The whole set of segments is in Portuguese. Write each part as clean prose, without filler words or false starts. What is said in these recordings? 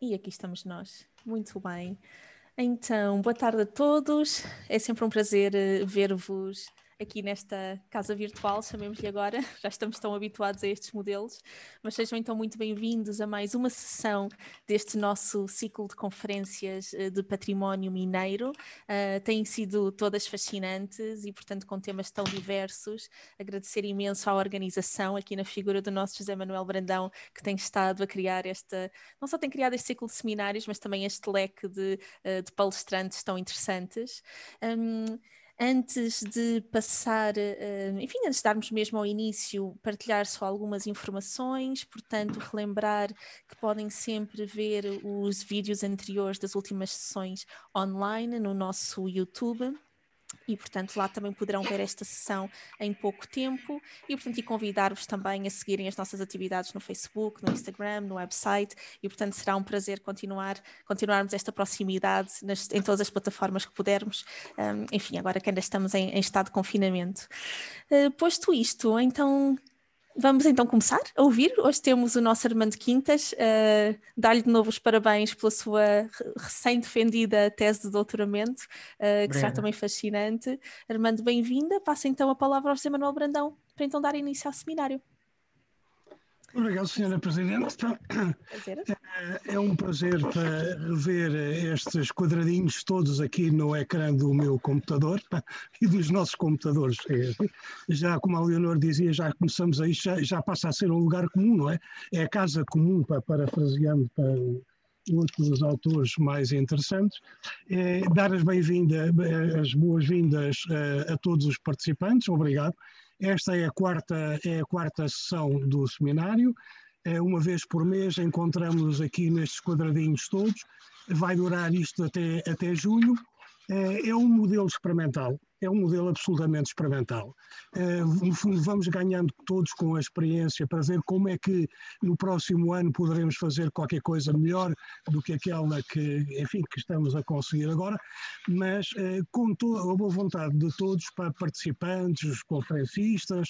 E aqui estamos nós. Muito bem. Então, boa tarde a todos. É sempre um prazer ver-vos aqui nesta casa virtual, chamemos-lhe agora. Já estamos tão habituados a estes modelos, mas sejam então muito bem-vindos a mais uma sessão deste nosso ciclo de conferências de património mineiro. Têm sido todas fascinantes e, portanto, com temas tão diversos. Agradecer imenso à organização, aqui na figura do nosso José Manuel Brandão, que tem estado a criar não só tem criado este ciclo de seminários, mas também este leque de palestrantes tão interessantes. Antes de passar, enfim, antes de darmos mesmo ao início, partilhar só algumas informações, portanto, relembrar que podem sempre ver os vídeos anteriores das últimas sessões online no nosso YouTube. E, portanto, lá também poderão ver esta sessão em pouco tempo e, portanto, e convidar-vos também a seguirem as nossas atividades no Facebook, no Instagram, no website e, portanto, será um prazer continuarmos esta proximidade em todas as plataformas que pudermos, enfim, agora que ainda estamos em estado de confinamento. Posto isto, então... Vamos então começar a ouvir. Hoje temos o nosso Armando Quintas, dar-lhe de novo os parabéns pela sua recém-defendida tese de doutoramento, que será também fascinante. Armando, bem-vinda. Passa então a palavra ao José Manuel Brandão para então dar início ao seminário. Obrigado, Sra. Presidente. Prazer. É um prazer rever estes quadradinhos todos aqui no ecrã do meu computador e dos nossos computadores. Já, como a Leonor dizia, já começamos aí, já passa a ser um lugar comum, não é? É a casa comum, parafraseando para outros dos autores mais interessantes. Dar as boas-vindas a todos os participantes. Obrigado. Esta é a quarta sessão do seminário. Uma vez por mês encontramos-nos aqui nestes quadradinhos todos. Vai durar isto até junho. É um modelo experimental, é um modelo absolutamente experimental. No fundo, vamos ganhando todos com a experiência para ver como é que no próximo ano poderemos fazer qualquer coisa melhor do que aquela que estamos a conseguir agora, mas com a boa vontade de todos, para participantes, os conferencistas,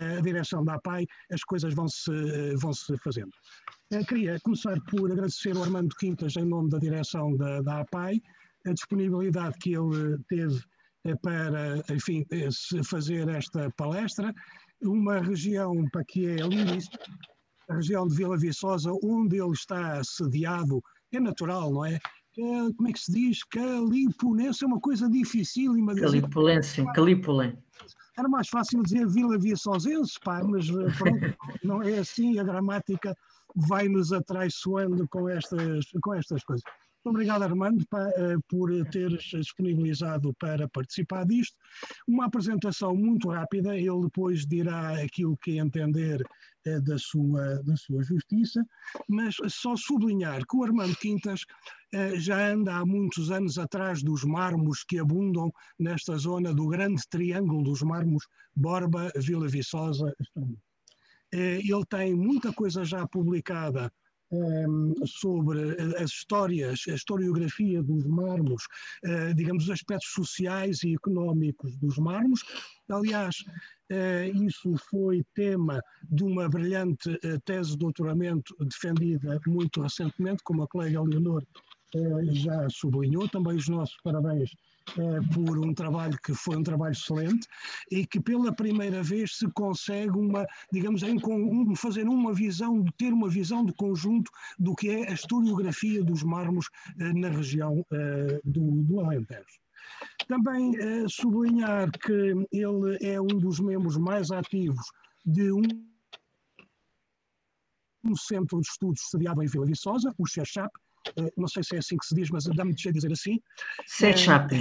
a direção da APAI, as coisas vão-se fazendo. Queria começar por agradecer ao Armando Quintas, em nome da direção da APAI, a disponibilidade que ele teve para, enfim, fazer esta palestra. Uma região para que é lindíssima, a região de Vila Viçosa, onde ele está sediado, é natural, não é? Como é que se diz? Caliponense é uma coisa difícil. Calipolém. Era mais fácil dizer Vila Viçosense, mas pronto, não é assim, a gramática vai-nos atraiçoando com estas coisas. Muito obrigado, Armando, por teres disponibilizado para participar disto. Uma apresentação muito rápida, ele depois dirá aquilo que entender da sua justiça, mas só sublinhar que o Armando Quintas já anda há muitos anos atrás dos mármores que abundam nesta zona do grande triângulo dos mármores, Borba, Vila Viçosa, Estâmul. Ele tem muita coisa já publicada sobre as histórias, a historiografia dos mármores, digamos, os aspectos sociais e económicos dos mármores. Aliás, isso foi tema de uma brilhante tese de doutoramento defendida muito recentemente, como a colega Leonor já sublinhou. Também os nossos parabéns por um trabalho que foi um trabalho excelente e que pela primeira vez se consegue ter uma visão de conjunto do que é a historiografia dos mármores na região do Alentejo. Também sublinhar que ele é um dos membros mais ativos de um centro de estudos sediado em Vila Viçosa, o CECHAP. Não sei se é assim que se diz, mas dá-me de dizer assim. CECHAP.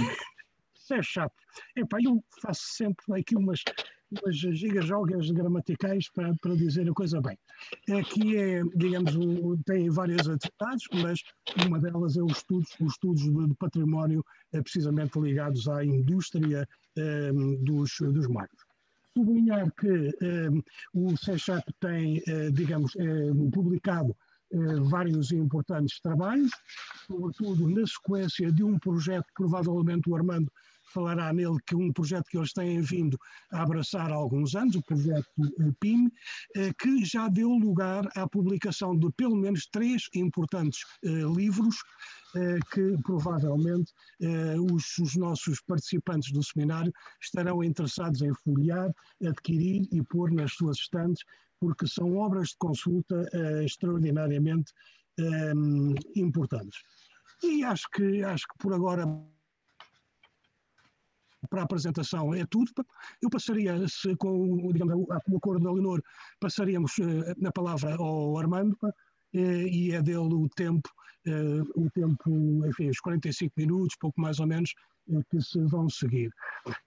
Eu faço sempre aqui umas gigas-jogas gramaticais para dizer a coisa bem. Aqui digamos, tem várias atividades, mas uma delas é os estudos de património precisamente ligados à indústria dos mármores. Sublinhar que o CECHAP tem, publicado vários importantes trabalhos, sobretudo na sequência de um projeto que provavelmente o Armando falará nele, que um projeto que eles têm vindo a abraçar há alguns anos, o projeto PIM, que já deu lugar à publicação de pelo menos 3 importantes livros que provavelmente os nossos participantes do seminário estarão interessados em folhear, adquirir e pôr nas suas estantes, porque são obras de consulta extraordinariamente importantes. E acho que por agora, para a apresentação, é tudo. Eu passaria, com o acordo da Leonor, passaríamos a palavra ao Armando, e é dele o tempo, enfim, os 45 minutos, pouco mais ou menos, que se vão seguir.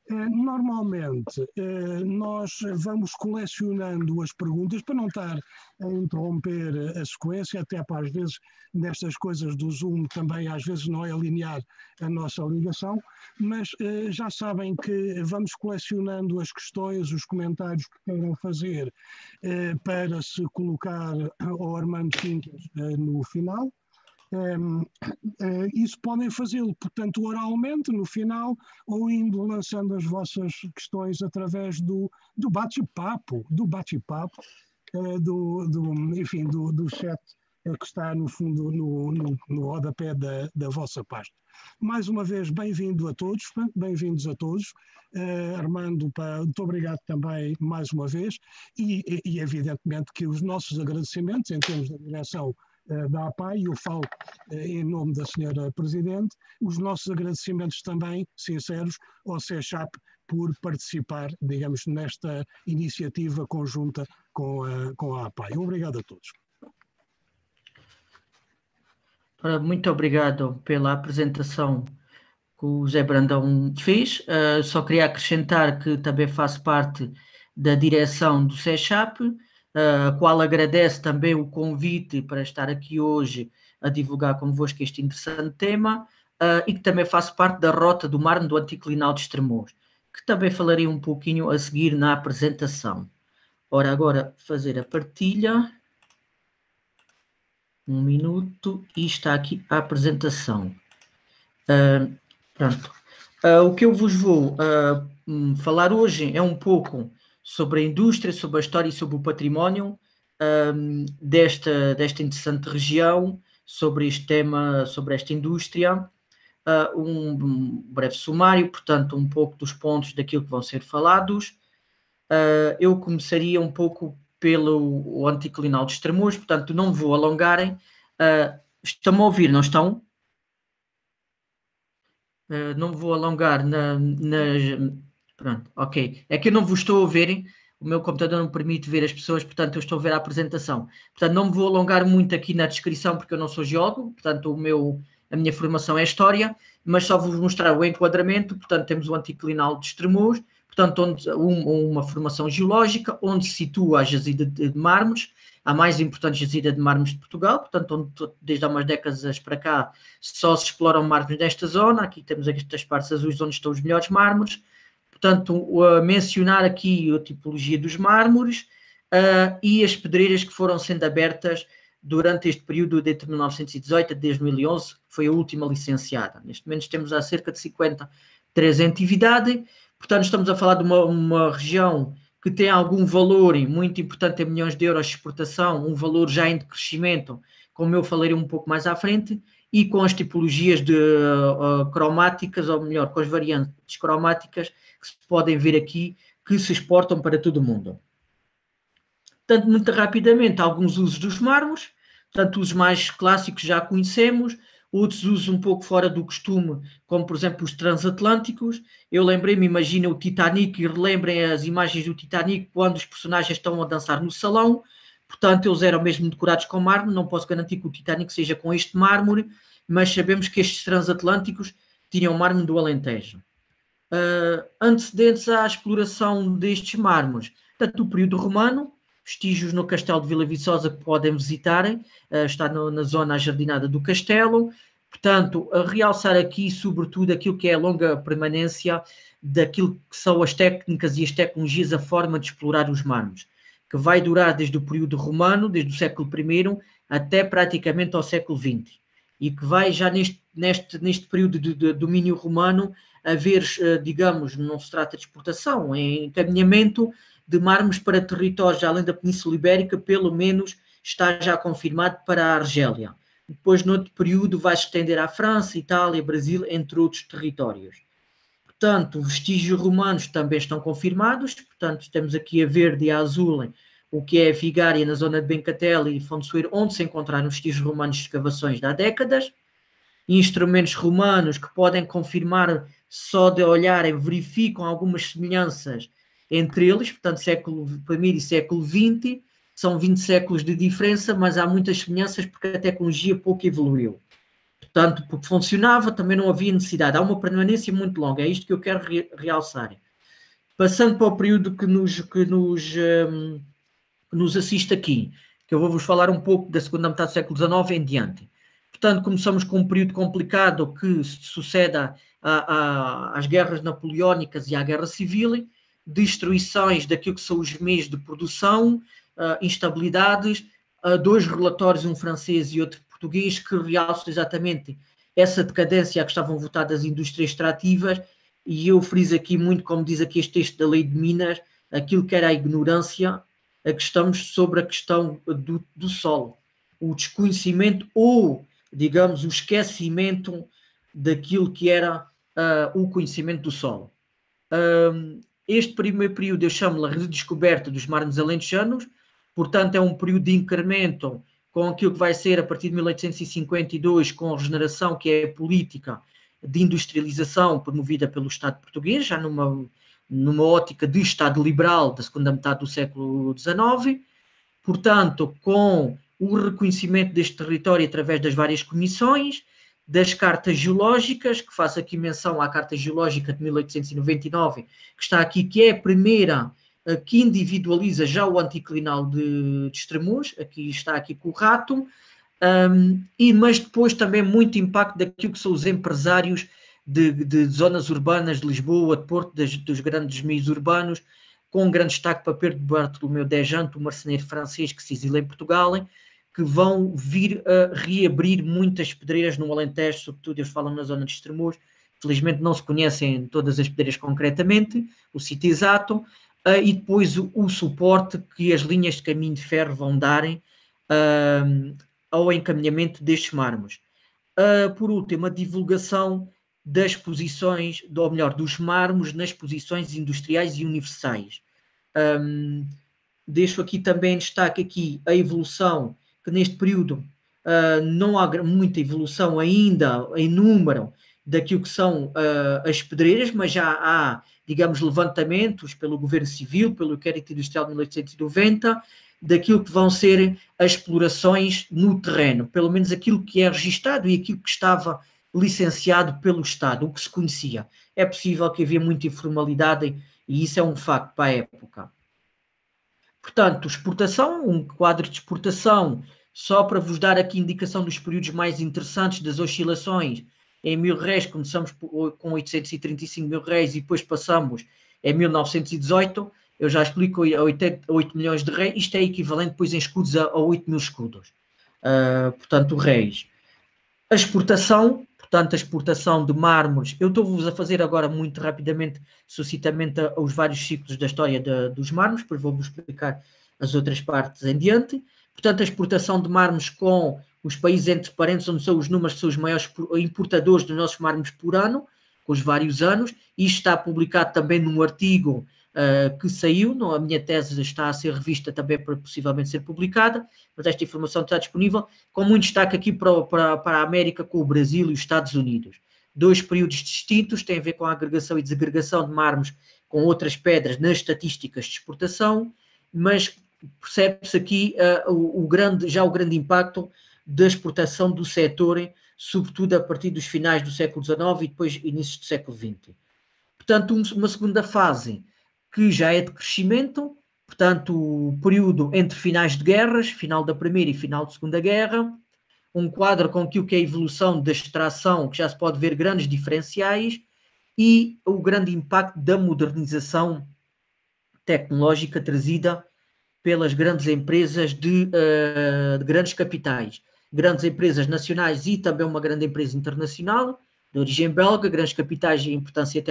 Normalmente, nós vamos colecionando as perguntas para não estar a interromper a sequência, até para às vezes, nestas coisas do Zoom, também às vezes não é linear a nossa ligação, mas já sabem que vamos colecionando as questões, os comentários que queiram fazer para se colocar ao Armando Quincas no final. Isso podem fazê-lo, portanto, oralmente no final, ou indo lançando as vossas questões através do bate-papo, enfim, do chat que está no fundo no rodapé da vossa pasta. Mais uma vez, bem-vindos a todos. Armando, muito obrigado também mais uma vez, e evidentemente que os nossos agradecimentos em termos da direção da APAI, e eu falo em nome da senhora Presidente, os nossos agradecimentos também sinceros ao CECHAP por participar, digamos, nesta iniciativa conjunta com a APAI. Obrigado a todos. Muito obrigado pela apresentação que o José Brandão fez. Só queria acrescentar que também faço parte da direção do CECHAP, a qual agradece também o convite para estar aqui hoje a divulgar convosco este interessante tema, e que também faço parte da Rota do Mármore do Anticlinal de Estremoz, que também falarei um pouquinho a seguir na apresentação. Ora, agora fazer a partilha. Um minuto, e está aqui a apresentação. Pronto. O que eu vos vou falar hoje é um pouco sobre a indústria, sobre a história e sobre o património desta interessante região, sobre este tema, sobre esta indústria. Um breve sumário, portanto, um pouco dos pontos daquilo que vão ser falados. Eu começaria um pouco pelo Anticlinal de Estremoz, portanto, não vou alongarem. Estão-me a ouvir, não estão? Não vou alongar Pronto, ok. É que eu não vos estou a ver, o meu computador não me permite ver as pessoas, portanto, eu estou a ver a apresentação. Portanto, não me vou alongar muito aqui na descrição, porque eu não sou geólogo, portanto, a minha formação é História, mas só vou mostrar o enquadramento. Portanto, temos o Anticlinal de Estremoz, portanto, uma formação geológica, onde se situa a jazida de mármores, a mais importante jazida de mármores de Portugal, portanto, onde desde há umas décadas para cá só se exploram mármores nesta zona. Aqui temos estas partes azuis onde estão os melhores mármores. Portanto, mencionar aqui a tipologia dos mármores e as pedreiras que foram sendo abertas durante este período de 1918 a 2011, que foi a última licenciada. Neste momento temos há cerca de 53 em atividade. Portanto, estamos a falar de uma região que tem algum valor muito importante em milhões de euros de exportação, um valor já em decrescimento, como eu falarei um pouco mais à frente, e com as tipologias de cromáticas, ou melhor, com as variantes cromáticas que se podem ver aqui, que se exportam para todo o mundo. Portanto, muito rapidamente, alguns usos dos mármores. Portanto, os mais clássicos já conhecemos, outros usos um pouco fora do costume, como por exemplo os transatlânticos. Eu lembrei-me, imagina o Titanic, e relembrem as imagens do Titanic quando os personagens estão a dançar no salão. Portanto, eles eram mesmo decorados com mármore. Não posso garantir que o Titanic seja com este mármore, mas sabemos que estes transatlânticos tinham mármore do Alentejo. Antecedentes à exploração destes mármores, portanto, o período romano, vestígios no Castelo de Vila Viçosa que podem visitar, está na zona ajardinada do castelo. Portanto, a realçar aqui, sobretudo, aquilo que é a longa permanência daquilo que são as técnicas e as tecnologias, a forma de explorar os mármores, que vai durar desde o período romano, desde o século I até praticamente ao século XX. e que vai já neste período de domínio romano haver, digamos, não se trata de exportação, é encaminhamento de mármores para territórios além da Península Ibérica, pelo menos está já confirmado para a Argélia. Depois, noutro período, vai se estender à França, Itália, Brasil, entre outros territórios. Portanto, vestígios romanos também estão confirmados, portanto, temos aqui a verde e a azul, o que é a Vigária na zona de Bencatela e Fonsoeiro, onde se encontraram vestígios romanos de escavações de há décadas, instrumentos romanos que podem confirmar, só de olharem, verificam algumas semelhanças entre eles, portanto, século I e século XX, são 20 séculos de diferença, mas há muitas semelhanças porque a tecnologia pouco evoluiu. Portanto, porque funcionava, também não havia necessidade. Há uma permanência muito longa, é isto que eu quero realçar. Passando para o período que nos assiste aqui, que eu vou-vos falar um pouco da segunda metade do século XIX em diante. Portanto, começamos com um período complicado que sucede às guerras napoleónicas e à Guerra Civil, destruições daquilo que são os meios de produção, instabilidades, dois relatórios, um francês e outro português, que realçam exatamente essa decadência a que estavam votadas as indústrias extrativas, e eu friso aqui muito, como diz aqui este texto da Lei de Minas, aquilo que era a ignorância, a que estamos sobre a questão do solo, o desconhecimento ou, digamos, o esquecimento daquilo que era o conhecimento do solo. Este primeiro período eu chamo-lhe a redescoberta dos mármores alentejanos, portanto é um período de incremento com aquilo que vai ser a partir de 1852, com a regeneração, que é a política de industrialização promovida pelo Estado português, já numa ótica de Estado liberal da segunda metade do século XIX, portanto, com o reconhecimento deste território através das várias comissões, das cartas geológicas, que faço aqui menção à Carta Geológica de 1899, que está aqui, que é a primeira que individualiza já o anticlinal de Estremoz, aqui está aqui com o rato, mas depois também muito impacto daquilo que são os empresários de zonas urbanas de Lisboa, de Porto, dos grandes meios urbanos, com um grande destaque para Pedro Bartolomeu Desjans, o marceneiro francês que se exila em Portugal, que vão vir a reabrir muitas pedreiras no Alentejo, sobretudo eles falam na zona de Estremoz. Felizmente não se conhecem todas as pedreiras concretamente, o sítio exato, e depois o suporte que as linhas de caminho de ferro vão darem ao encaminhamento destes mármores. Por último, a divulgação das posições, ou melhor, dos mármores nas posições industriais e universais. Deixo aqui também em destaque aqui a evolução, que neste período não há muita evolução ainda em número daquilo que são as pedreiras, mas já há, digamos, levantamentos pelo Governo Civil, pelo Inquérito Industrial de 1890, daquilo que vão ser as explorações no terreno, pelo menos aquilo que é registado e aquilo que estava licenciado pelo Estado, o que se conhecia. É possível que havia muita informalidade e isso é um facto para a época. Portanto, exportação, um quadro de exportação, só para vos dar aqui indicação dos períodos mais interessantes das oscilações. Em 1000 réis começamos com 835 mil réis e depois passamos em 1918, eu já explico, a 8 milhões de réis, isto é equivalente depois em escudos a 8 mil escudos. Portanto, réis. A exportação, portanto, a exportação de mármores, eu estou-vos a fazer agora muito rapidamente, suscitamente aos vários ciclos da história dos mármores, depois vou-vos explicar as outras partes em diante. Portanto, a exportação de mármores com os países entre parênteses, onde são os números que são os maiores importadores dos nossos mármores por ano, com os vários anos. Isto está publicado também num artigo que saiu, a minha tese está a ser revista também para possivelmente ser publicada, mas esta informação está disponível, com muito destaque aqui para a América, com o Brasil e os Estados Unidos. Dois períodos distintos, têm a ver com a agregação e desagregação de mármores com outras pedras nas estatísticas de exportação, mas percebe-se aqui o grande impacto da exportação do setor, sobretudo a partir dos finais do século XIX e depois inícios do século XX. Portanto, uma segunda fase que já é de crescimento, portanto, o período entre finais de guerras, final da Primeira e final da Segunda Guerra, um quadro com aquilo que é a evolução da extração, que já se pode ver grandes diferenciais, e o grande impacto da modernização tecnológica trazida pelas grandes empresas de grandes capitais. grandes empresas nacionais e também uma grande empresa internacional, de origem belga, grandes capitais de importância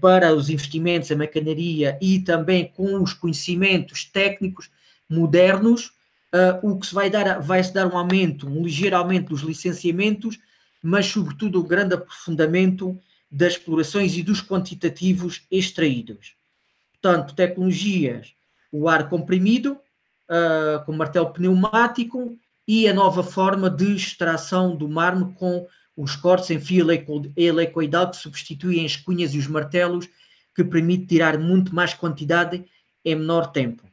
para os investimentos, a maquinaria e também com os conhecimentos técnicos modernos, o que se vai-se dar um ligeiro aumento dos licenciamentos, mas sobretudo o grande aprofundamento das explorações e dos quantitativos extraídos. Portanto, tecnologias, o ar comprimido, com martelo pneumático e a nova forma de extração do mármore com os cortes em fio helicoidal que substituem as cunhas e os martelos, que permite tirar muito mais quantidade em menor tempo.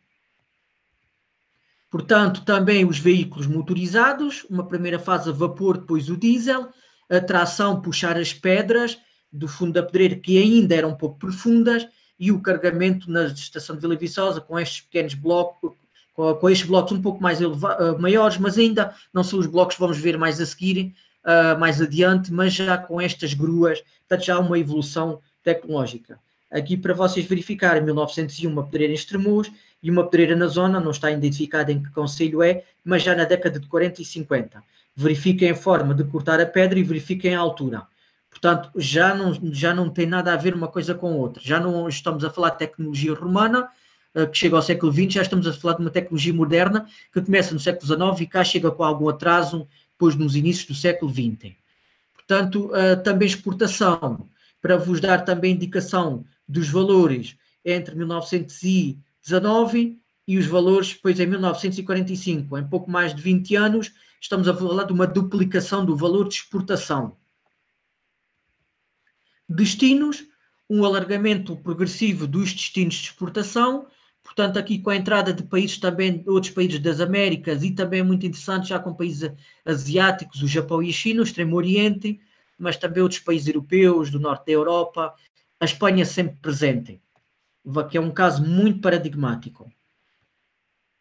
Portanto, também os veículos motorizados, uma primeira fase a vapor, depois o diesel, a tração, puxar as pedras do fundo da pedreira, que ainda eram um pouco profundas, e o carregamento na estação de Vila Viçosa com estes pequenos blocos, com estes blocos um pouco mais maiores, mas ainda não são os blocos que vamos ver mais a seguir, mais adiante, mas já com estas gruas, portanto já há uma evolução tecnológica. Aqui para vocês verificarem, em 1901 uma pedreira em Estremoz e uma pedreira na zona, não está identificada em que concelho é, mas já na década de 40 e 50. Verifiquem a forma de cortar a pedra e verifiquem a altura. Portanto, já não tem nada a ver uma coisa com outra. Já não estamos a falar de tecnologia romana, que chega ao século XX, já estamos a falar de uma tecnologia moderna que começa no século XIX e cá chega com algum atraso depois nos inícios do século XX. Portanto, também exportação, para vos dar também indicação dos valores entre 1919 e os valores depois em 1945. Em pouco mais de 20 anos, estamos a falar de uma duplicação do valor de exportação. Destinos, um alargamento progressivo dos destinos de exportação, portanto aqui com a entrada de países também, outros países das Américas e também muito interessante já com países asiáticos, o Japão e a China, o Extremo Oriente, mas também outros países europeus, do norte da Europa, a Espanha sempre presente, que é um caso muito paradigmático.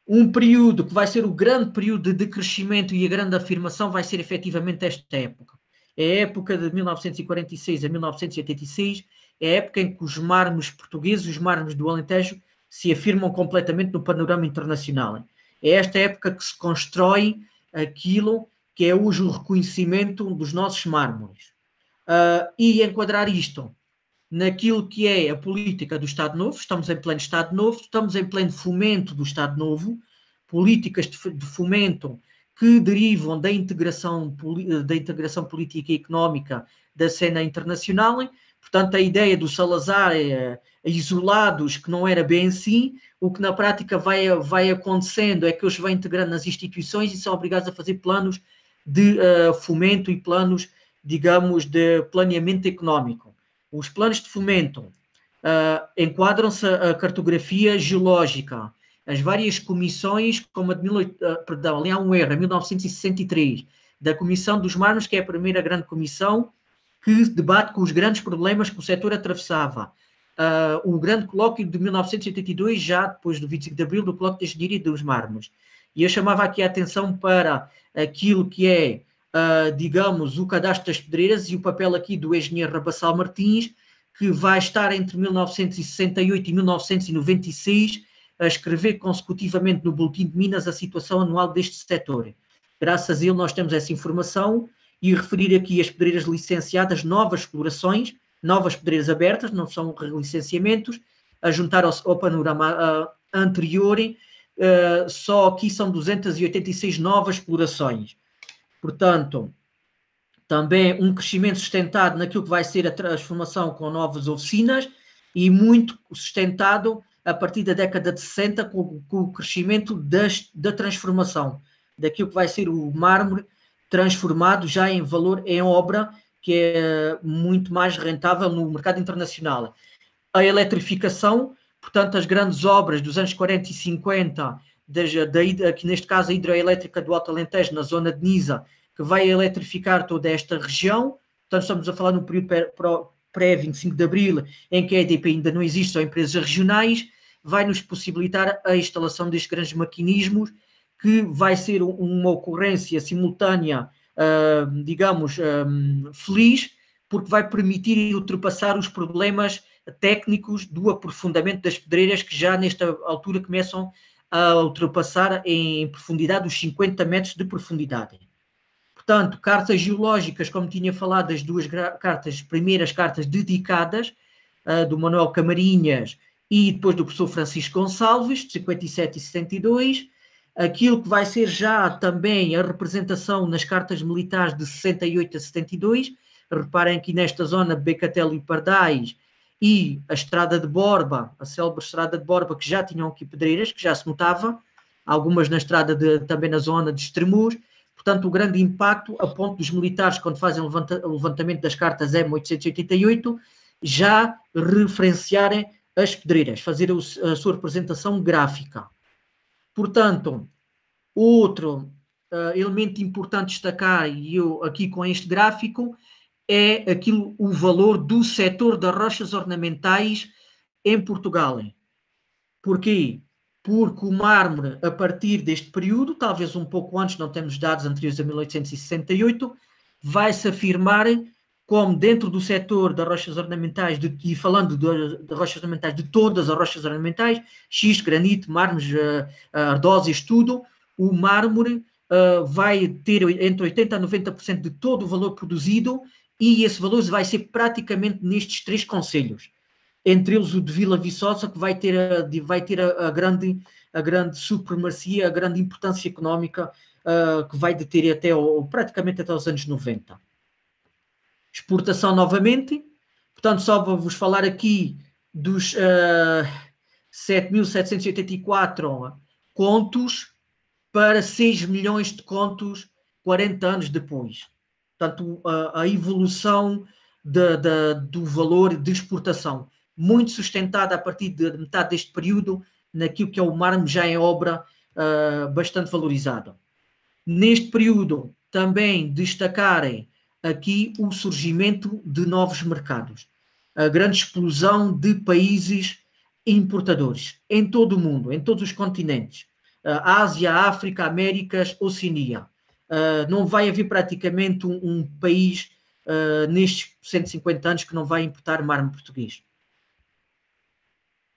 Um período que vai ser o grande período de crescimento e a grande afirmação vai ser efetivamente esta época. É a época de 1946 a 1986, é a época em que os mármores portugueses, os mármores do Alentejo, se afirmam completamente no panorama internacional. É esta época que se constrói aquilo que é hoje o reconhecimento dos nossos mármores. E enquadrar isto naquilo que é a política do Estado Novo, estamos em pleno Estado Novo, estamos em pleno fomento do Estado Novo, políticas de fomento que derivam da integração política e económica da cena internacional. Portanto, a ideia do Salazar isolados, que não era bem assim, o que na prática vai acontecendo é que eles vão integrando nas instituições e são obrigados a fazer planos de fomento e planos, digamos, de planeamento económico. Os planos de fomento enquadram-se a cartografia geológica, as várias comissões, como a de ali há um erro, em 1963, da Comissão dos Mármores, que é a primeira grande comissão que debate com os grandes problemas que o setor atravessava. O grande colóquio de 1982, já depois do 25 de Abril, do colóquio de engenharia dos mármores. E eu chamava aqui a atenção para aquilo que é, digamos, o cadastro das pedreiras e o papel aqui do engenheiro Rabassal Martins, que vai estar entre 1968 e 1996 a escrever consecutivamente no Boletim de Minas a situação anual deste setor. Graças a ele nós temos essa informação e referir aqui as pedreiras licenciadas, novas explorações, novas pedreiras abertas, não são relicenciamentos, a juntar ao panorama anterior, só aqui são 286 novas explorações. Portanto, também um crescimento sustentado naquilo que vai ser a transformação com novas oficinas e muito sustentado a partir da década de 60 com o crescimento da transformação, daquilo que vai ser o mármore transformado já em valor, em obra, que é muito mais rentável no mercado internacional. A eletrificação, portanto, as grandes obras dos anos 40 e 50, aqui neste caso a hidroelétrica do Alto Alentejo, na zona de Nisa, que vai eletrificar toda esta região. Portanto, estamos a falar no período pré-25 de Abril, em que a EDP ainda não existe, são empresas regionais, vai nos possibilitar a instalação destes grandes maquinismos, que vai ser uma ocorrência simultânea, digamos, feliz, porque vai permitir ultrapassar os problemas técnicos do aprofundamento das pedreiras que já nesta altura começam a ultrapassar em profundidade os 50 metros de profundidade. Portanto, cartas geológicas, como tinha falado, das duas cartas, primeiras cartas dedicadas, do Manuel Camarinhas e depois do professor Francisco Gonçalves, de 57 e 72, aquilo que vai ser já também a representação nas cartas militares de 68 a 72, reparem aqui nesta zona de Becatelo e Pardais, e a Estrada de Borba, a célebre Estrada de Borba, que já tinham aqui pedreiras, que já se notava, algumas na estrada também na zona de Estremoz. Portanto, o grande impacto, a ponto dos militares, quando fazem o levantamento das cartas M888, já referenciarem as pedreiras, fazer a sua representação gráfica. Portanto, outro elemento importante destacar, e eu aqui com este gráfico, é o valor do setor das rochas ornamentais em Portugal. Porquê? Porque o mármore, a partir deste período, talvez um pouco antes, não temos dados anteriores a 1868, vai-se afirmar como dentro do setor das rochas ornamentais, e falando de rochas ornamentais, de todas as rochas ornamentais, xisto, granito, mármores, ardósias, tudo, o mármore vai ter entre 80% a 90% de todo o valor produzido, e esse valor vai ser praticamente nestes 3 concelhos. Entre eles o de Vila Viçosa, que vai ter a grande supremacia, a grande importância económica, que vai deter praticamente até os anos 90. Exportação novamente, portanto, só para vos falar aqui dos 7.784 contos para 6 milhões de contos 40 anos depois. Portanto, a evolução do valor de exportação, muito sustentada a partir de metade deste período, naquilo que é o mármore já em obra bastante valorizado. Neste período, também destacarem aqui o surgimento de novos mercados, a grande explosão de países importadores em todo o mundo, em todos os continentes, Ásia, África, Américas, Oceania. Não vai haver praticamente um país nestes 150 anos que não vai importar mármore português.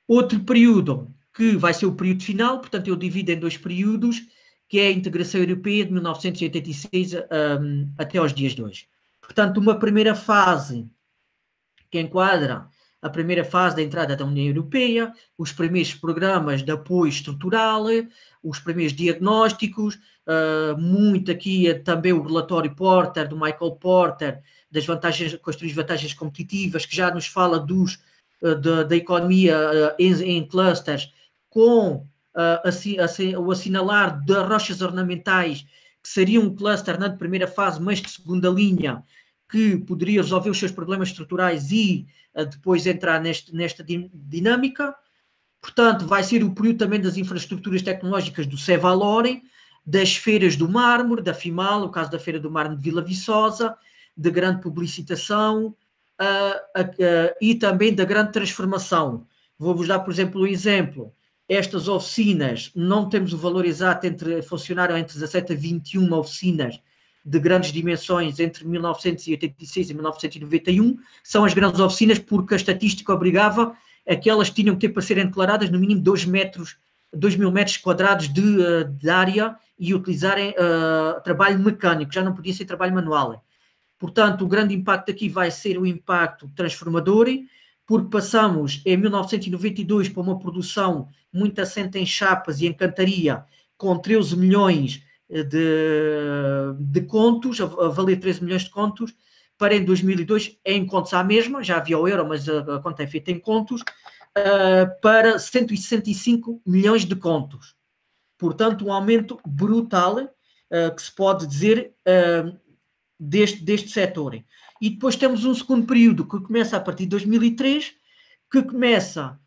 Outro período que vai ser o período final, portanto eu divido em 2 períodos, que é a integração europeia de 1986 até aos dias de hoje. Portanto, uma primeira fase que enquadra a primeira fase da entrada da União Europeia, os primeiros programas de apoio estrutural, os primeiros diagnósticos, muito aqui também o relatório Porter, do Michael Porter, das vantagens, construir vantagens competitivas, que já nos fala da economia em clusters, com o assinalar das rochas ornamentais, que seria um cluster não de primeira fase, mas de segunda linha, que poderia resolver os seus problemas estruturais e depois entrar nesta dinâmica. Portanto, vai ser o período também das infraestruturas tecnológicas do Cevalore, das feiras do mármore, da FIMAL, o caso da Feira do Mármore de Vila Viçosa, de grande publicitação e também da grande transformação. Vou-vos dar, por exemplo, um exemplo. Estas oficinas, não temos o valor exato, funcionaram entre 17 a 21 oficinas de grandes dimensões entre 1986 e 1991, são as grandes oficinas porque a estatística obrigava a que elas tinham que ter para serem declaradas no mínimo 2.000 metros quadrados de área e utilizarem trabalho mecânico, já não podia ser trabalho manual. Portanto, o grande impacto aqui vai ser o impacto transformador, porque passamos em 1992 para uma produção muito assente em chapas e em cantaria, com 13 milhões de contos, a valer 13 milhões de contos, para em 2002, em contos à mesma, já havia o euro, mas a conta é feita em contos, para 165 milhões de contos. Portanto, um aumento brutal, que se pode dizer, deste setor. E depois temos um segundo período que começa a partir de 2003, que começa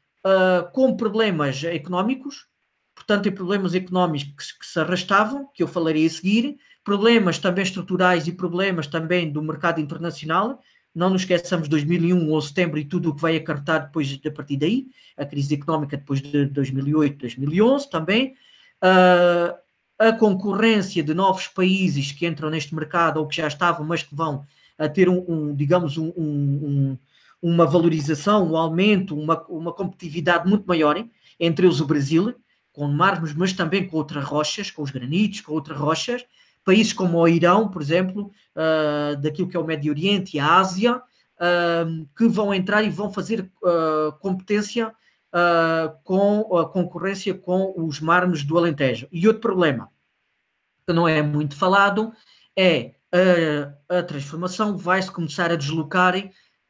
com problemas económicos, portanto, tem problemas económicos que se arrastavam, que eu falarei a seguir, problemas também estruturais e problemas também do mercado internacional. Não nos esqueçamos de 2001, ou setembro, e tudo o que vai acarretar depois, a partir daí, a crise económica depois de 2008, 2011 também, a concorrência de novos países que entram neste mercado ou que já estavam, mas que vão a ter uma valorização, um aumento, uma competitividade muito maior, entre eles o Brasil, com mármores, mas também com outras rochas, com os granitos, com outras rochas. Países como o Irão, por exemplo, daquilo que é o Médio Oriente e a Ásia, que vão entrar e vão fazer competência com a concorrência com os mármores do Alentejo. E outro problema, que não é muito falado, é a transformação vai-se começar a deslocar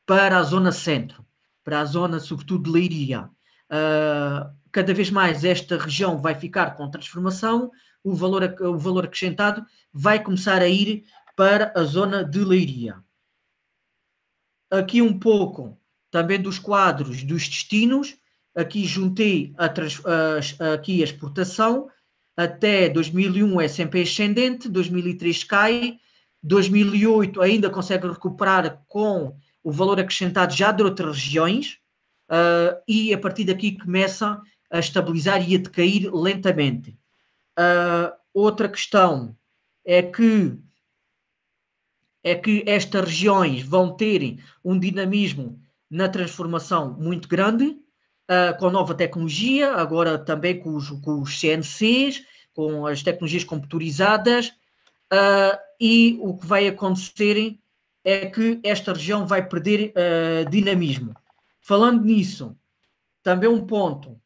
para a zona centro, para a zona, sobretudo, de Leiria. Cada vez mais esta região vai ficar com transformação, o valor acrescentado vai começar a ir para a zona de Leiria. Aqui um pouco também dos quadros dos destinos, aqui juntei aqui a exportação, até 2001 é sempre ascendente, 2003 cai, 2008 ainda consegue recuperar com o valor acrescentado já de outras regiões, e a partir daqui começa a estabilizar e a decair lentamente. Outra questão é que estas regiões vão ter um dinamismo na transformação muito grande, com nova tecnologia, agora também com os CNCs, com as tecnologias computadorizadas, e o que vai acontecer é que esta região vai perder dinamismo. Falando nisso, também um ponto,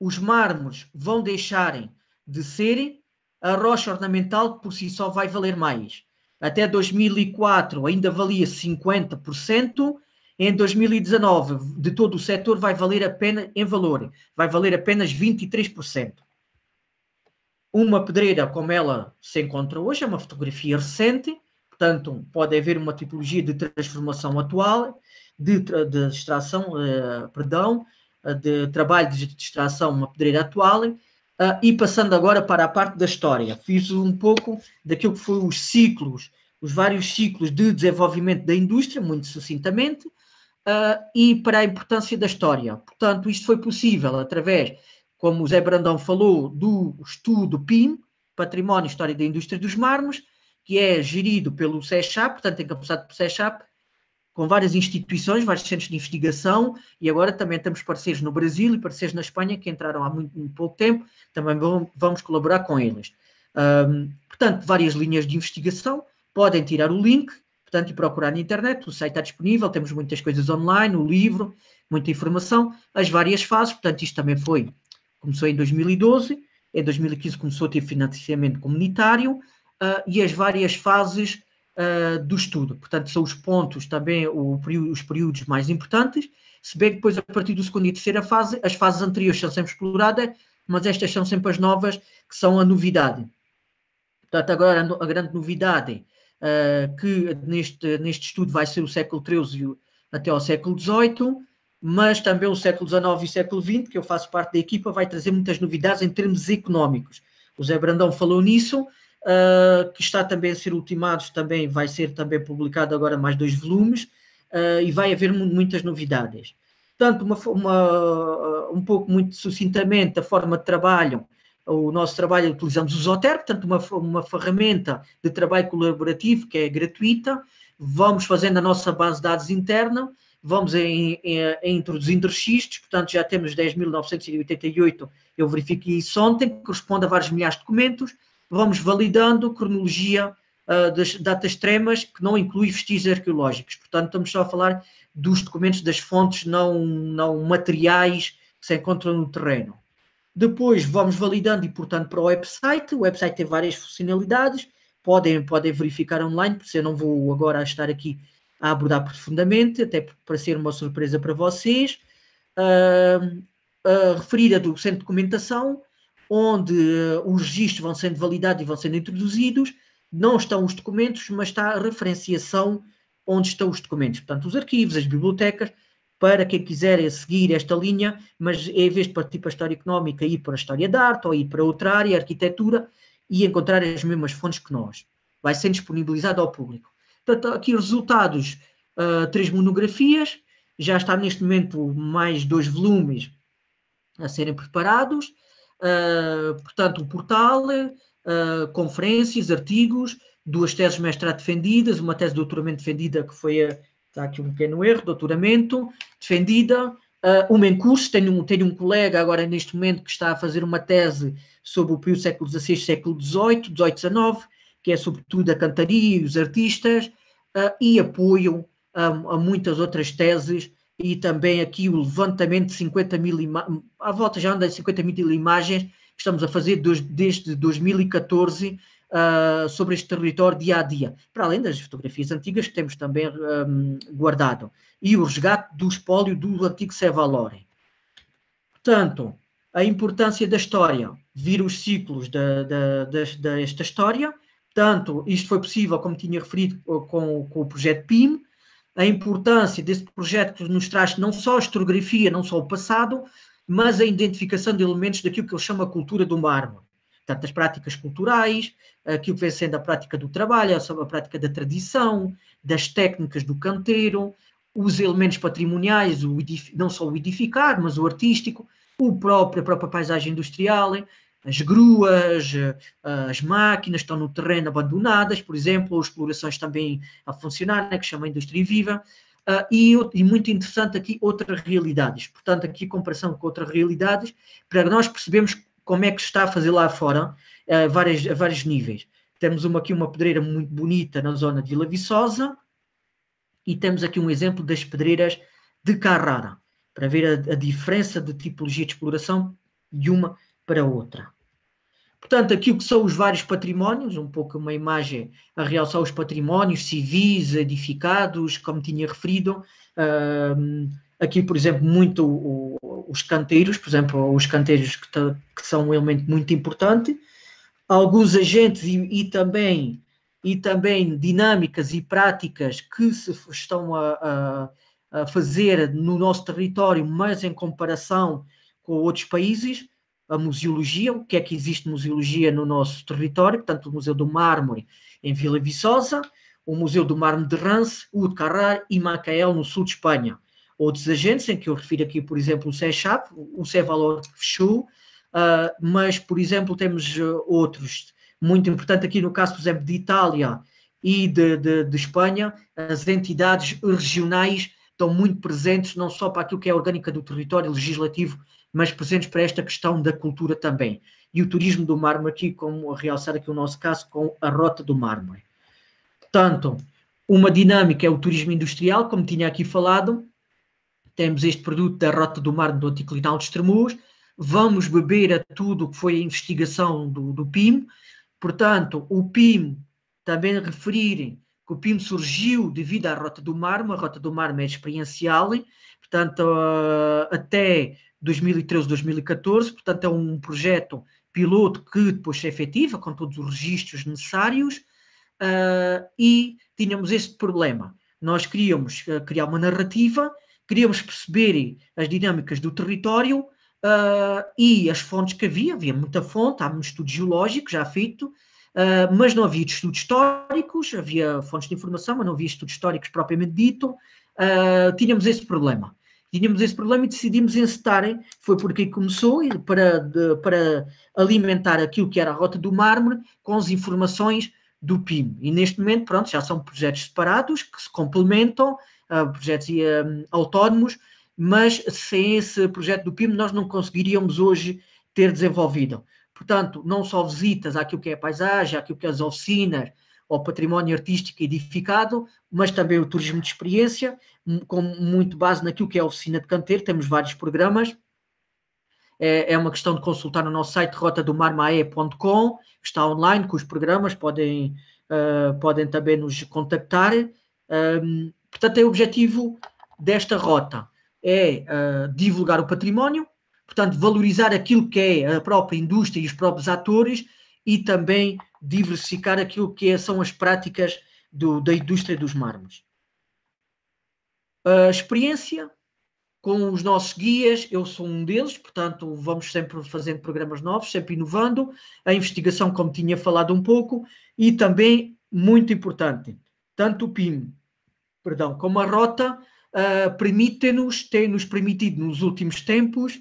os mármores vão deixarem de ser a rocha ornamental que por si só vai valer mais. Até 2004 ainda valia 50%, em 2019 de todo o setor vai valer apenas, em valor, vai valer apenas 23%. Uma pedreira como ela se encontra hoje, é uma fotografia recente, portanto pode haver uma tipologia de transformação atual, de extração, de trabalho de extração, uma pedreira atual, e passando agora para a parte da história. Fiz um pouco daquilo que foi os ciclos, os vários ciclos de desenvolvimento da indústria, muito sucintamente, e para a importância da história. Portanto, isto foi possível através, como o Zé Brandão falou, do estudo PIM, Património e História da Indústria dos Mármores, que é gerido pelo CECHAP, portanto encabeçado pelo CECHAP, com várias instituições, vários centros de investigação, e agora também temos parceiros no Brasil e parceiros na Espanha que entraram há muito pouco tempo, também vamos colaborar com eles. Portanto, várias linhas de investigação, podem tirar o link, portanto, e procurar na internet, o site está disponível, temos muitas coisas online, o livro, muita informação, as várias fases, portanto, isto também começou em 2012, em 2015 começou a ter financiamento comunitário, e as várias fases do estudo. Portanto, são os pontos também, os períodos mais importantes, se bem que depois, a partir do segundo e terceira fase, as fases anteriores são sempre exploradas, mas estas são sempre as novas, que são a novidade. Portanto, agora a grande novidade que neste estudo vai ser o século XIII até ao século XVIII, mas também o século XIX e o século XX, que eu faço parte da equipa, vai trazer muitas novidades em termos económicos. O Zé Brandão falou nisso, que está também a ser ultimado, também vai ser também publicado agora mais 2 volumes, e vai haver muitas novidades. Portanto, um pouco muito sucintamente, a forma de trabalho, o nosso trabalho, utilizamos o Zoter, portanto uma ferramenta de trabalho colaborativo que é gratuita, vamos fazendo a nossa base de dados interna, vamos introduzindo registros, portanto já temos 10.988, eu verifiquei isso ontem, que corresponde a vários milhares de documentos, vamos validando cronologia das datas extremas, que não inclui vestígios arqueológicos. Portanto, estamos só a falar dos documentos das fontes não materiais que se encontram no terreno. Depois vamos validando e, portanto, para o website. O website tem várias funcionalidades, podem verificar online, porque eu não vou agora estar aqui a abordar profundamente, até para ser uma surpresa para vocês. Referida do centro de documentação, onde os registros vão sendo validados e vão sendo introduzidos, não estão os documentos, mas está a referenciação onde estão os documentos. Portanto, os arquivos, as bibliotecas, para quem quiser seguir esta linha, mas em vez de partir para a história económica, ir para a história da arte ou ir para outra área, arquitetura, e encontrar as mesmas fontes que nós. Vai ser disponibilizado ao público. Portanto, aqui os resultados, 3 monografias, já está neste momento mais 2 volumes a serem preparados, portanto, o portal, conferências, artigos, 2 teses de mestrado defendidas, uma tese de doutoramento defendida que foi, está aqui um pequeno erro, doutoramento, defendida, uma em curso, tenho um colega agora neste momento que está a fazer uma tese sobre o período século XVI, século XVIII, XIX, que é sobretudo a cantaria e os artistas, e apoio a muitas outras teses, e também aqui o levantamento de 50 mil imagens, à volta já anda em 50 mil imagens, que estamos a fazer desde 2014 sobre este território dia a dia, para além das fotografias antigas que temos também guardado, e o resgate do espólio do antigo Sevalore. Portanto, a importância da história, vir os ciclos desta história, tanto isto foi possível, como tinha referido, com o projeto PIM, a importância desse projeto que nos traz não só a historiografia, não só o passado, mas a identificação de elementos daquilo que ele chama a cultura do mármore. Portanto, as práticas culturais, aquilo que vem sendo a prática do trabalho, a prática da tradição, das técnicas do canteiro, os elementos patrimoniais, não só o edificar, mas o artístico, a própria paisagem industrial, as gruas, as máquinas que estão no terreno abandonadas, por exemplo, ou explorações também a funcionar, que chama indústria viva, e muito interessante aqui outras realidades. Portanto, aqui comparação com outras realidades, para nós percebermos como é que se está a fazer lá fora, a vários níveis. Temos aqui uma pedreira muito bonita na zona de Vila Viçosa, e temos aqui um exemplo das pedreiras de Carrara, para ver a diferença de tipologia de exploração de uma para outra. Portanto, aqui o que são os vários patrimónios, um pouco uma imagem a realçar os patrimónios civis, edificados, como tinha referido. Aqui, por exemplo, muito os canteiros, por exemplo, os canteiros que são um elemento muito importante. Alguns agentes e também dinâmicas e práticas que se estão a fazer no nosso território, mas em comparação com outros países. A museologia, o que é que existe museologia no nosso território, portanto o Museu do Mármore em Vila Viçosa, o Museu do Mármore de Rance, o de Carrara e Macael no sul de Espanha. Outros agentes, em que eu refiro aqui, por exemplo, o CECHAP, o Sevalore que fechou, mas, por exemplo, temos outros, muito importante aqui no caso, por exemplo, de Itália e de Espanha, as entidades regionais estão muito presentes, não só para aquilo que é a orgânica do território legislativo, mas presentes para esta questão da cultura também. E o turismo do mármore aqui, como a realçar aqui o nosso caso, com a Rota do Mármore. Portanto, uma dinâmica é o turismo industrial, como tinha aqui falado. Temos este produto da Rota do Mármore do Anticlinal de Estremoz. Vamos beber a tudo o que foi a investigação do PIM. Portanto, o PIM, também referir que o PIM surgiu devido à Rota do Mármore. A Rota do Mármore é experiencial, portanto, até 2013, 2014, portanto é um projeto piloto que depois se efetiva com todos os registros necessários, e tínhamos este problema. Nós queríamos criar uma narrativa, queríamos perceber as dinâmicas do território e as fontes que havia muita fonte, há muito estudo geológico já feito, mas não havia estudos históricos, havia fontes de informação, mas não havia estudos históricos propriamente dito. Tínhamos esse problema. E decidimos encetar, foi por aqui que começou, para alimentar aquilo que era a Rota do Mármore com as informações do PIM. E neste momento, pronto, já são projetos separados, que se complementam, projetos autónomos, mas sem esse projeto do PIM nós não conseguiríamos hoje ter desenvolvido. Portanto, não só visitas àquilo que é a paisagem, àquilo que é as oficinas, ao património artístico edificado, mas também o turismo de experiência, com muito base naquilo que é a oficina de canteiro. Temos vários programas. É uma questão de consultar no nosso site rotadomarmae.com, que está online com os programas, podem também nos contactar. Portanto, o objetivo desta rota é divulgar o património, portanto, valorizar aquilo que é a própria indústria e os próprios atores, e também diversificar aquilo que são as práticas da indústria dos mármores. A experiência com os nossos guias, eu sou um deles, portanto, vamos sempre fazendo programas novos, sempre inovando. A investigação, como tinha falado um pouco, e também, muito importante, tanto o PIM, como a Rota, tem-nos permitido, nos últimos tempos,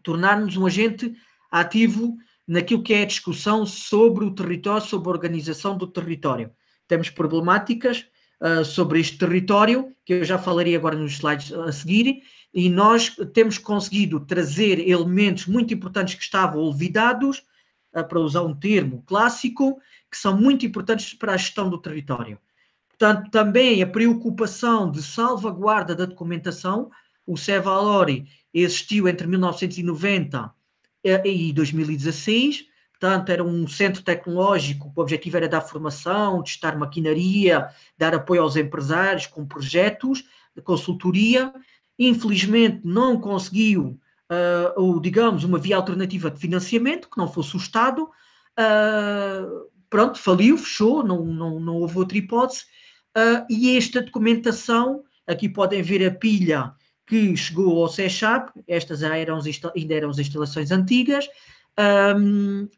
tornar-nos um agente ativo naquilo que é a discussão sobre o território, sobre a organização do território. Temos problemáticas sobre este território, que eu já falarei agora nos slides a seguir, e nós temos conseguido trazer elementos muito importantes que estavam olvidados, para usar um termo clássico, que são muito importantes para a gestão do território. Portanto, também a preocupação de salvaguarda da documentação. O CEVALORI existiu entre 1990 e 2016, portanto, era um centro tecnológico, o objetivo era dar formação, testar maquinaria, dar apoio aos empresários com projetos de consultoria. Infelizmente, não conseguiu, digamos, uma via alternativa de financiamento, que não fosse o Estado. Pronto, faliu, fechou, não houve outra hipótese. E esta documentação, aqui podem ver a pilha que chegou ao CECHAP, estas ainda eram as instalações antigas,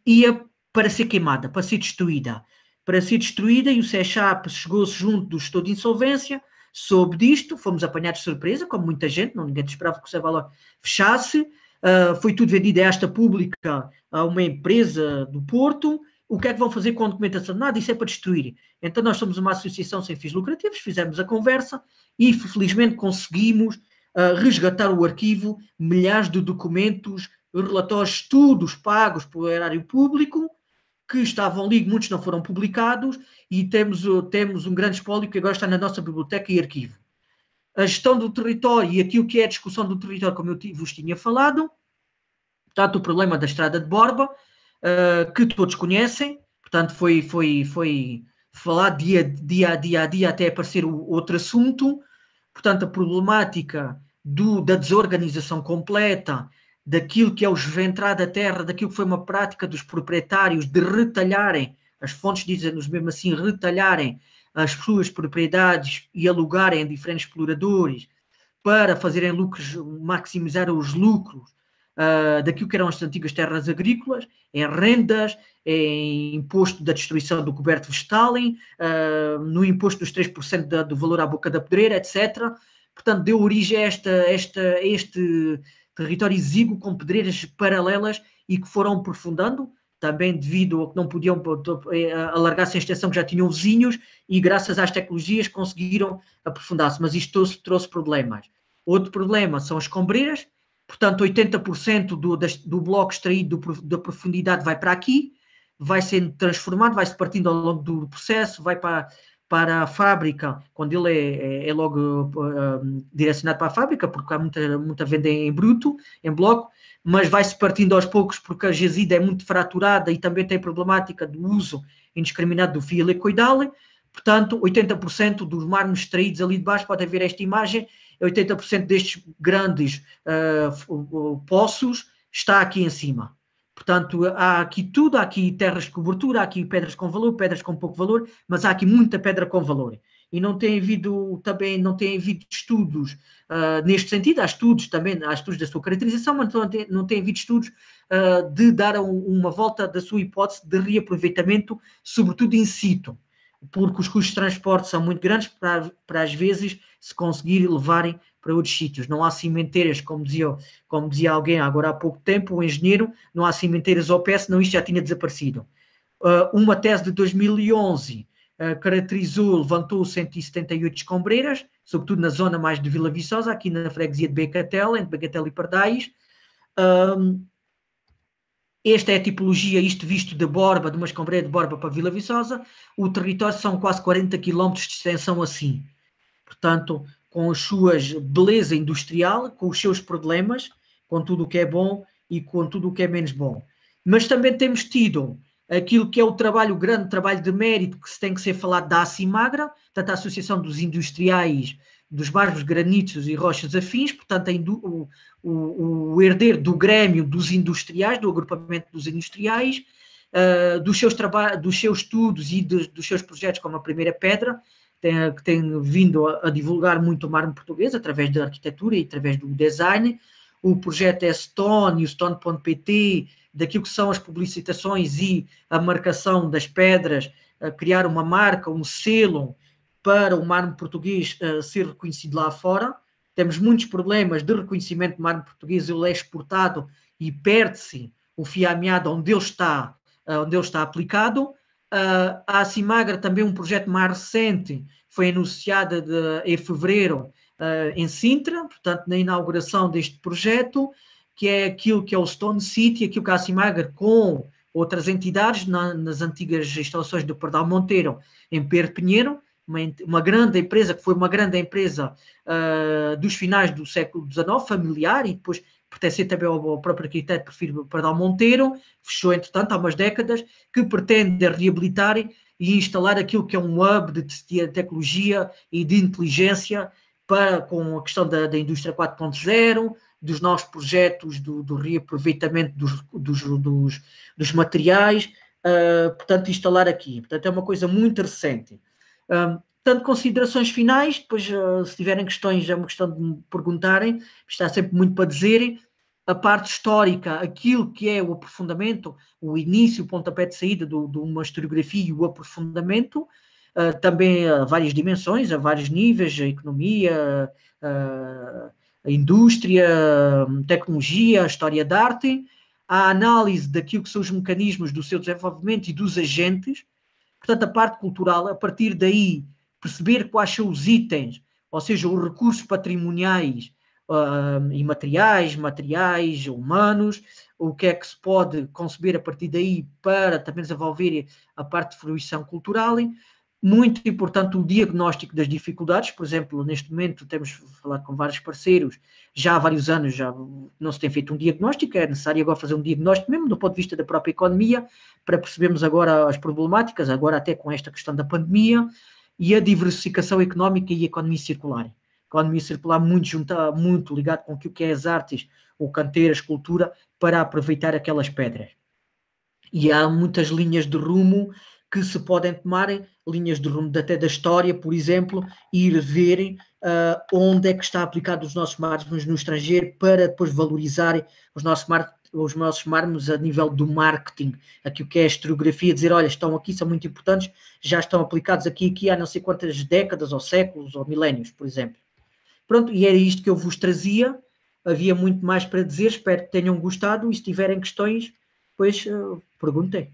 ia para ser queimada, para ser destruída. E o CECHAP chegou-se junto do gestor de insolvência, soube disto, fomos apanhados de surpresa, como muita gente, ninguém esperava que o CEVALORI fechasse, foi tudo vendido a esta pública, a uma empresa do Porto. O que é que vão fazer com a documentação? Nada, isso é para destruir. Então nós somos uma associação sem fins lucrativos, fizemos a conversa e felizmente conseguimos resgatar o arquivo, milhares de documentos, relatórios, estudos pagos pelo erário público, que estavam ali, muitos não foram publicados, e temos um grande espólio que agora está na nossa biblioteca e arquivo. A gestão do território e aquilo que é a discussão do território, como eu vos tinha falado, portanto, o problema da estrada de Borba, que todos conhecem, portanto, foi falado dia a dia até aparecer outro assunto. Portanto, a problemática da desorganização completa, daquilo que é o esventrar da terra, daquilo que foi uma prática dos proprietários de retalharem, as fontes dizem-nos mesmo assim, retalharem as suas propriedades e alugarem a diferentes exploradores para fazerem lucros, maximizar os lucros daquilo que eram as antigas terras agrícolas, em rendas, em imposto da destruição do coberto vegetal, no imposto dos 3% do valor à boca da pedreira, etc. Portanto, deu origem a este território exíguo com pedreiras paralelas e que foram aprofundando, também devido a que não podiam alargar-se a extensão que já tinham vizinhos, e graças às tecnologias conseguiram aprofundar-se, mas isto trouxe problemas. Outro problema são as combreiras. Portanto, 80% do bloco extraído da profundidade vai para aqui, vai sendo transformado, vai-se partindo ao longo do processo, vai para a fábrica, quando ele é logo direcionado para a fábrica, porque há muita venda em bruto, em bloco, mas vai-se partindo aos poucos porque a jazida é muito fraturada e também tem problemática do uso indiscriminado do fio helicoidal. Portanto, 80% dos mármores extraídos ali de baixo, podem ver esta imagem, 80% destes grandes poços está aqui em cima. Portanto, há aqui tudo, há aqui terras de cobertura, há aqui pedras com valor, pedras com pouco valor, mas há aqui muita pedra com valor. E não tem havido estudos neste sentido. Há estudos da sua caracterização, mas não tem havido estudos de dar uma volta da sua hipótese de reaproveitamento, sobretudo in situ, porque os custos de transporte são muito grandes para às vezes se conseguir levarem para outros sítios. Não há cimenteiras, como dizia alguém agora há pouco tempo, um engenheiro, não há cimenteiras ao pé, senão isto já tinha desaparecido. Uma tese de 2011 levantou 178 escombreiras, sobretudo na zona mais de Vila Viçosa, aqui na freguesia de Becatel, entre Becatel e Pardais. Esta é a tipologia, isto visto de Borba, de uma escombreira de Borba para Vila Viçosa. O território são quase 40 km de extensão assim. Portanto, com as suas beleza industrial, com os seus problemas, com tudo o que é bom e com tudo o que é menos bom. Mas também temos tido aquilo que é o grande trabalho de mérito que se tem que ser falado da ACIMAGRA, portanto, a Associação dos Industriais dos Mármores, Granitos e Rochas Afins, portanto, o herdeiro do grêmio dos industriais, do agrupamento dos industriais, dos seus estudos e dos seus projetos, como a Primeira Pedra, que tem vindo a divulgar muito o mármore português através da arquitetura e através do design. O projeto é Stone e o Stone.pt, daquilo que são as publicitações e a marcação das pedras, criar uma marca, um selo para o mármore português ser reconhecido lá fora. Temos muitos problemas de reconhecimento do mármore português, ele é exportado e perde-se o fio à meada onde ele está aplicado. A Acimagra, também um projeto mais recente, foi anunciada em fevereiro em Sintra, portanto, na inauguração deste projeto, que é aquilo que é o Stone City, aquilo que a Acimagra, com outras entidades, nas antigas instalações do Pardal Monteiro, em Perpignan, uma grande empresa, que foi uma grande empresa dos finais do século XIX, familiar, e depois pertencia também ao próprio arquiteto Porfírio Pardal Monteiro, fechou, entretanto, há umas décadas, que pretende reabilitar e instalar aquilo que é um hub de tecnologia e de inteligência com a questão da indústria 4.0, dos novos projetos do reaproveitamento dos materiais, portanto, instalar aqui. Portanto, é uma coisa muito recente. Portanto, considerações finais, depois, se tiverem questões, é uma questão de me perguntarem, está sempre muito para dizerem. A parte histórica, aquilo que é o aprofundamento, o início, o pontapé de saída de uma historiografia e o aprofundamento, também a várias dimensões, a vários níveis, a economia, a indústria, a tecnologia, a história da arte, a análise daquilo que são os mecanismos do seu desenvolvimento e dos agentes, portanto, a parte cultural, a partir daí, perceber quais são os itens, ou seja, os recursos patrimoniais e materiais, humanos, o que é que se pode conceber a partir daí para também desenvolver a parte de fruição cultural. Muito importante o diagnóstico das dificuldades, por exemplo, neste momento temos falado com vários parceiros, já há vários anos já não se tem feito um diagnóstico, é necessário agora fazer um diagnóstico mesmo do ponto de vista da própria economia, para percebermos agora as problemáticas, agora até com esta questão da pandemia, e a diversificação económica e a economia circular. A economia circular muito ligado com o que é as artes, o canteiro, a escultura, para aproveitar aquelas pedras. E há muitas linhas de rumo que se podem tomar, linhas de rumo até da história, por exemplo, ir verem onde é que está aplicado os nossos mármores no estrangeiro para depois valorizar os nossos mármores a nível do marketing, aquilo que é a historiografia, dizer, olha, estão aqui, são muito importantes, já estão aplicados aqui há não sei quantas décadas, ou séculos, ou milénios, por exemplo. Pronto, e era isto que eu vos trazia, havia muito mais para dizer, espero que tenham gostado, e se tiverem questões, depois perguntem.